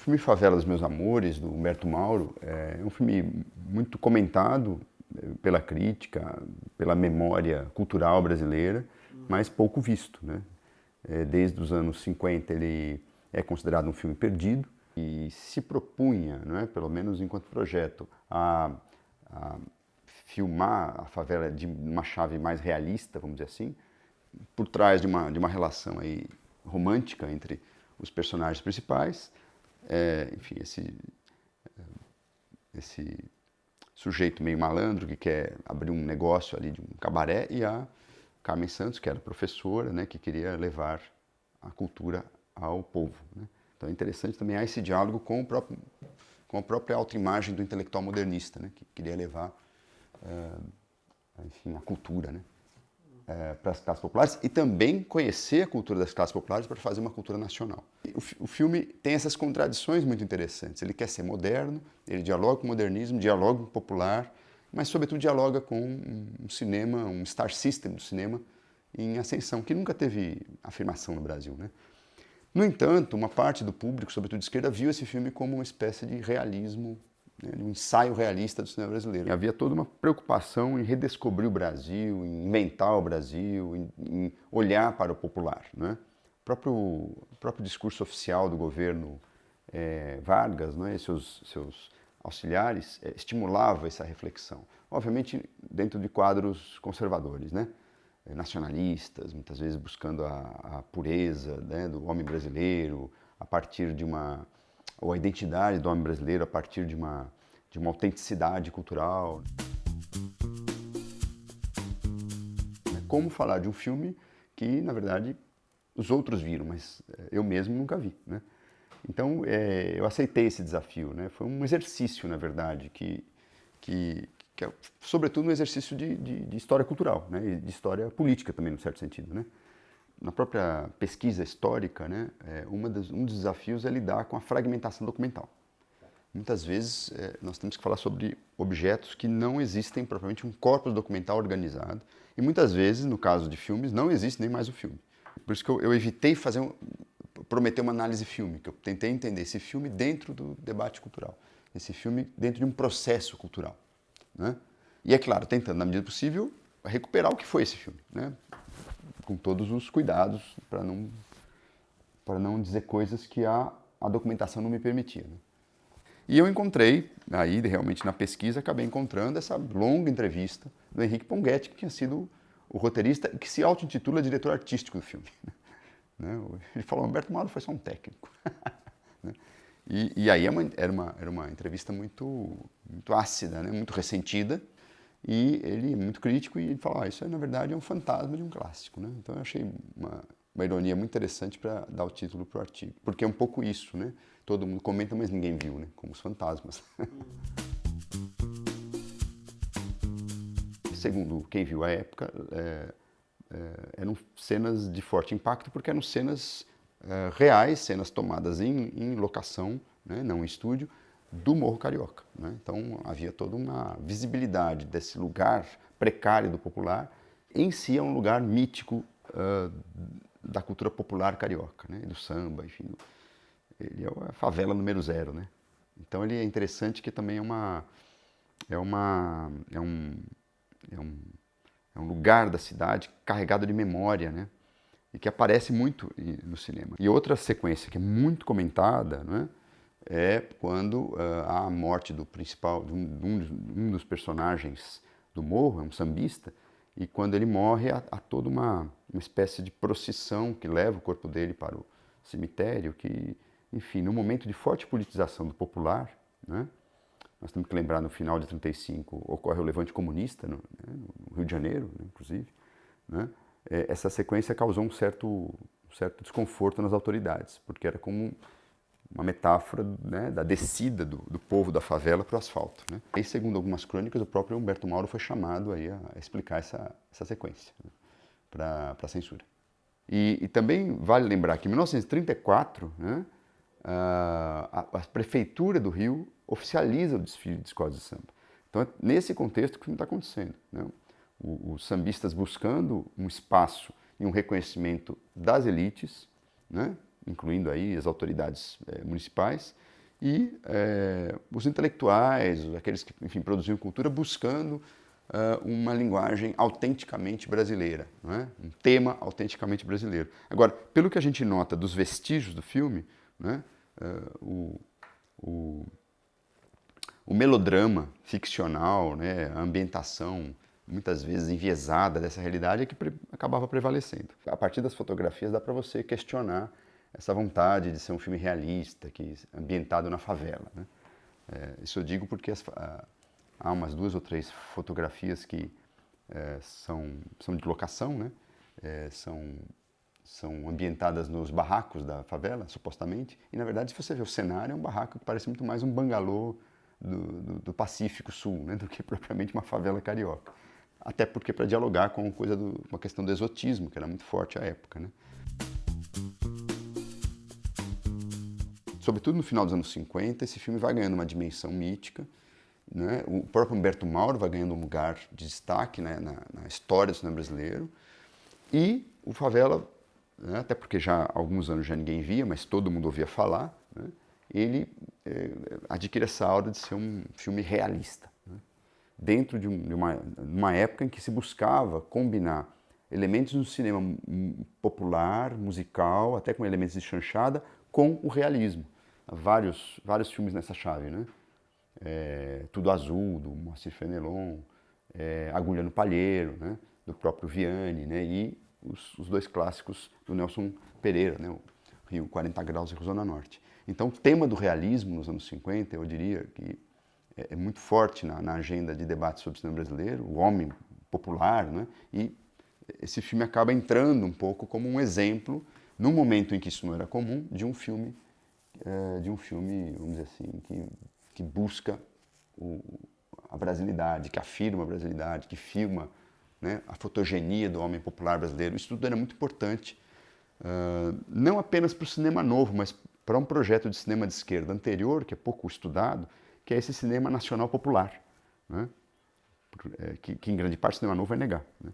filme Favela dos Meus Amores, do Humberto Mauro, é um filme muito comentado pela crítica, pela memória cultural brasileira, mas pouco visto, né? Desde os anos 50 ele é considerado um filme perdido e se propunha, não é, pelo menos enquanto projeto, a filmar a favela de uma chave mais realista, vamos dizer assim, por trás de uma relação aí romântica entre os personagens principais, enfim, esse sujeito meio malandro que quer abrir um negócio ali de um cabaré e a Carmen Santos, que era professora, né, que queria levar a cultura ao povo, né? Então é interessante também há esse diálogo com a própria autoimagem do intelectual modernista, né, que queria levar enfim, a cultura, né, para as classes populares e também conhecer a cultura das classes populares para fazer uma cultura nacional. O filme tem essas contradições muito interessantes. Ele quer ser moderno, ele dialoga com o modernismo, dialoga com o popular, mas sobretudo dialoga com um cinema, um star system do cinema em ascensão, que nunca teve afirmação no Brasil, né? No entanto, uma parte do público, sobretudo de esquerda, viu esse filme como uma espécie de realismo, né, de um ensaio realista do cinema brasileiro. E havia toda uma preocupação em redescobrir o Brasil, em inventar o Brasil, em olhar para o popular, né? O próprio discurso oficial do governo Vargas, né, e seus auxiliares, estimulava essa reflexão. Obviamente, dentro de quadros conservadores, né? Nacionalistas, muitas vezes buscando a pureza, né, do homem brasileiro, a partir de ou a identidade do homem brasileiro a partir de uma autenticidade cultural. Como falar de um filme que, na verdade, os outros viram, mas eu mesmo nunca vi, né? Então, eu aceitei esse desafio, né? Foi um exercício, na verdade, que é, sobretudo, um exercício de história cultural, né? E de história política também, num certo sentido, né? Na própria pesquisa histórica, né, um dos desafios é lidar com a fragmentação documental. Muitas vezes nós temos que falar sobre objetos que não existem propriamente um corpus documental organizado e muitas vezes, no caso de filmes, não existe nem mais o filme. Por isso que eu evitei prometer uma análise fílmica. Eu tentei entender esse filme dentro do debate cultural, esse filme dentro de um processo cultural, né? E é claro, tentando, na medida possível, recuperar o que foi esse filme, né? Com todos os cuidados para não dizer coisas que a documentação não me permitia, né? E eu encontrei, aí realmente na pesquisa, acabei encontrando essa longa entrevista do Henrique Ponguetti, que tinha sido o roteirista e que se auto-intitula diretor artístico do filme, né? Ele falou, Humberto Mauro foi só um técnico. Né? E aí era uma entrevista muito ácida, né? Muito ressentida, e ele é muito crítico e ele fala, isso aí na verdade é um fantasma de um clássico, né? Então eu achei uma ironia muito interessante para dar o título para o artigo, porque é um pouco isso, né? Todo mundo comenta, mas ninguém viu, né? Como os fantasmas. Segundo quem viu a época, eram cenas de forte impacto porque eram cenas reais, cenas tomadas em locação, né? Não em estúdio, do Morro Carioca, né? Então havia toda uma visibilidade desse lugar precário do popular. Em si é um lugar mítico da cultura popular carioca, né? Do samba, enfim. Ele é a favela número 0, né? Então ele é interessante que também é um lugar da cidade carregado de memória, né? E que aparece muito no cinema. E outra sequência que é muito comentada, né, é quando há a morte do principal, de um dos personagens do Morro, é um sambista, e quando ele morre há toda uma espécie de procissão que leva o corpo dele para o cemitério, que, enfim, no momento de forte politização do popular, né, nós temos que lembrar, no final de 1935, ocorre o levante comunista no Rio de Janeiro, né, inclusive, né, essa sequência causou um certo desconforto nas autoridades, porque era como uma metáfora, né, da descida do povo da favela para o asfalto, né? E segundo algumas crônicas, o próprio Humberto Mauro foi chamado aí a explicar essa sequência, né, para a censura. E também vale lembrar que em 1934, né, a Prefeitura do Rio oficializa o desfile de escolas de samba. Então é nesse contexto que o filme está acontecendo, né? Os sambistas buscando um espaço e um reconhecimento das elites, né, incluindo aí as autoridades municipais, e os intelectuais, aqueles que, enfim, produziam cultura, buscando uma linguagem autenticamente brasileira, não é? Um tema autenticamente brasileiro. Agora, pelo que a gente nota dos vestígios do filme, né, o melodrama ficcional, né, a ambientação muitas vezes enviesada dessa realidade é que acabava prevalecendo. A partir das fotografias dá para você questionar essa vontade de ser um filme realista, ambientado na favela, né? Isso eu digo porque há umas 2 ou 3 fotografias que são de locação, né? São ambientadas nos barracos da favela, supostamente, e na verdade, se você ver o cenário, é um barraco que parece muito mais um bangalô do Pacífico Sul, né? Do que propriamente uma favela carioca. Até porque para dialogar com uma questão do exotismo, que era muito forte à época, né? Sobretudo no final dos anos 50, esse filme vai ganhando uma dimensão mítica, né? O próprio Humberto Mauro vai ganhando um lugar de destaque, né, na história do cinema brasileiro. E o Favela, né, até porque já há alguns anos já ninguém via, mas todo mundo ouvia falar, né, ele adquire essa aura de ser um filme realista, né, dentro de uma época em que se buscava combinar elementos do cinema popular, musical, até com elementos de chanchada, com o realismo. Há vários filmes nessa chave, né? Tudo Azul, do Moacir Fenelon, Agulha no Palheiro, né? Do próprio Vianney, né? E os 2 clássicos do Nelson Pereira, né? O Rio 40 Graus e Zona Norte. Então, o tema do realismo nos anos 50, eu diria que é muito forte na agenda de debate sobre o cinema brasileiro, o homem popular, né? E esse filme acaba entrando um pouco como um exemplo, num momento em que isso não era comum, de um filme, vamos dizer assim, que busca a brasilidade, que afirma a brasilidade, que filma, né, a fotogenia do homem popular brasileiro. Isso tudo era muito importante, não apenas para o cinema novo, mas para um projeto de cinema de esquerda anterior, que é pouco estudado, que é esse cinema nacional popular, né, que em grande parte o cinema novo vai negar, né.